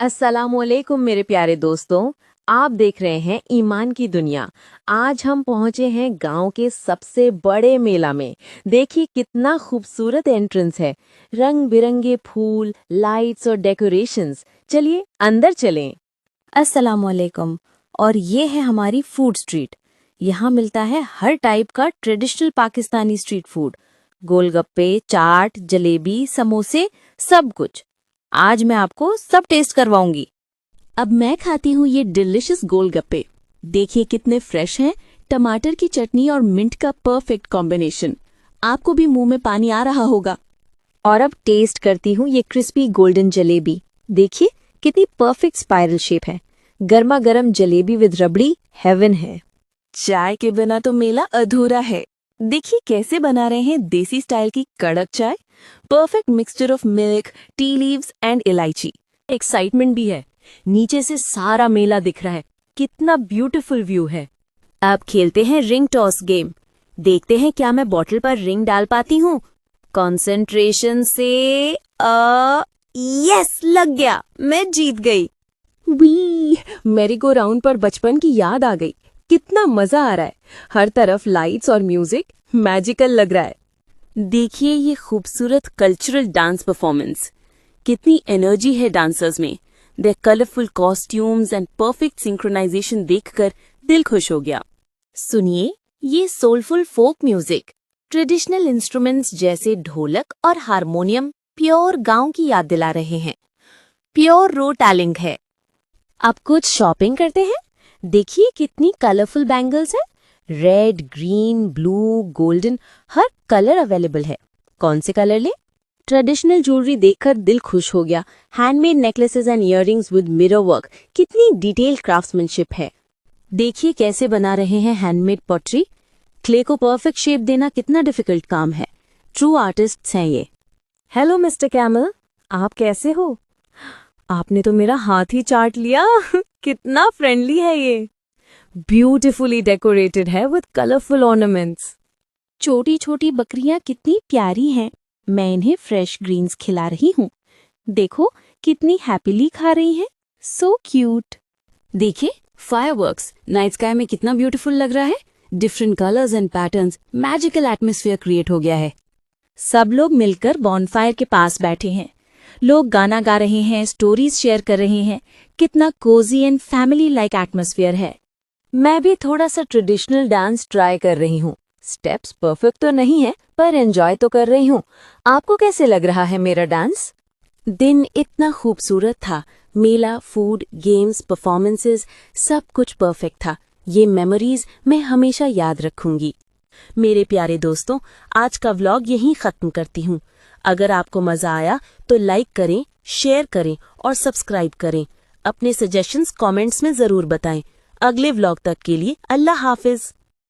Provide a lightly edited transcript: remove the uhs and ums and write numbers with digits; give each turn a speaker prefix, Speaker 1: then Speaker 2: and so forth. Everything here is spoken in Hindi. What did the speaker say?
Speaker 1: अस्सलामुअलैकुम मेरे प्यारे दोस्तों। आप देख रहे हैं ईमान की दुनिया। आज हम पहुंचे हैं गांव के सबसे बड़े मेला में। देखिए कितना खूबसूरत एंट्रेंस है, रंग बिरंगे फूल, लाइट्स और डेकोरेशंस। चलिए अंदर चलें।
Speaker 2: अस्सलामुअलैकुम। और ये है हमारी फूड स्ट्रीट। यहाँ मिलता है हर टाइप का ट्रेडिशनल पाकिस्तानी स्ट्रीट फूड। गोलगप्पे, चाट, जलेबी, समोसे, सब कुछ। आज मैं आपको सब टेस्ट करवाऊंगी।
Speaker 3: अब मैं खाती हूँ ये डिलिशियस गोलगप्पे। देखिए कितने फ्रेश हैं। टमाटर की चटनी और मिंट का परफेक्ट कॉम्बिनेशन। आपको भी मुंह में पानी आ रहा होगा।
Speaker 2: और अब टेस्ट करती हूँ ये क्रिस्पी गोल्डन जलेबी। देखिए कितनी परफेक्ट स्पाइरल शेप है। गर्मा गर्म जलेबी विद रबड़ी हेवन है।
Speaker 3: चाय के बिना तो मेला अधूरा है। देखिए कैसे बना रहे हैं देसी स्टाइल की कड़क चाय। Perfect mixture of milk, tea leaves and इलायची।
Speaker 1: एक्साइटमेंट भी है। नीचे से सारा मेला दिख रहा है। कितना ब्यूटीफुल व्यू है।
Speaker 2: अब खेलते हैं रिंग टॉस गेम। देखते हैं क्या मैं बॉटल पर रिंग डाल पाती हूँ। कंसंट्रेशन से यस, लग गया। मैं जीत गई।
Speaker 3: वी मेरी गो राउंड पर बचपन की याद आ गई। कितना मजा आ रहा है। हर तरफ लाइट्स और म्यूजिक मैजिकल लग रहा है। देखिए ये खूबसूरत कल्चरल डांस परफॉर्मेंस। कितनी एनर्जी है डांसर्स में। Their colourful costumes and perfect synchronisation देखकर दिल खुश हो गया।
Speaker 2: सुनिए ये soulful folk music. Traditional instruments जैसे ढोलक और हारमोनियम प्योर गांव की याद दिला रहे हैं। प्योर रो टैलेंट है। अब कुछ शॉपिंग करते हैं। देखिए कितनी कलरफुल बैंगल्स हैं। रेड, ग्रीन, ब्लू, गोल्डन, हर कलर अवेलेबल है। कौन से कलर ले? ट्रेडिशनल ज्वेलरी देखकर दिल खुश हो गया। Handmade necklaces and earrings with mirror work. कितनी डिटेल क्राफ्ट्समैनशिप है। देखिए कैसे बना रहे हैं हैंडमेड पॉटरी। क्ले को परफेक्ट शेप देना कितना डिफिकल्ट काम है। ट्रू आर्टिस्ट्स हैं ये।
Speaker 1: हेलो मिस्टर कैमल, आप कैसे हो? आपने तो मेरा हाथ ही चाट लिया। कितना फ्रेंडली है ये। ब्यूटीफुली डेकोरेटेड है विद कलरफुल ऑर्नामेंट्स।
Speaker 2: छोटी छोटी बकरियां कितनी प्यारी हैं। मैं इन्हें फ्रेश ग्रीन्स खिला रही हूँ। देखो कितनी हैप्पीली खा रही हैं। So cute.
Speaker 3: देखिए फायरवर्क्स नाइट स्काई में कितना ब्यूटीफुल लग रहा है। Different colours and patterns, magical atmosphere create हो गया है।
Speaker 2: सब लोग मिलकर बॉनफायर के पास बैठे हैं। लोग गाना गा रहे हैं, स्टोरीज शेयर कर रहे हैं। कितना Cozi and family like atmosphere है।
Speaker 1: मैं भी थोड़ा सा ट्रेडिशनल डांस ट्राई कर रही हूँ। स्टेप्स परफेक्ट तो नहीं है पर एंजॉय तो कर रही हूँ। आपको कैसे लग रहा है मेरा डांस?
Speaker 3: दिन इतना खूबसूरत था। मेला, फूड, गेम्स, परफॉर्मेंसेस, सब कुछ परफेक्ट था। ये मेमोरीज मैं हमेशा याद रखूंगी। मेरे प्यारे दोस्तों, आज का व्लॉग यहीं खत्म करती हूँ। अगर आपको मजा आया तो लाइक करें, शेयर करें और सब्सक्राइब करें। अपने सजेशंस कमेंट्स में जरूर बताएं। अगले व्लॉग तक के लिए अल्लाह हाफिज।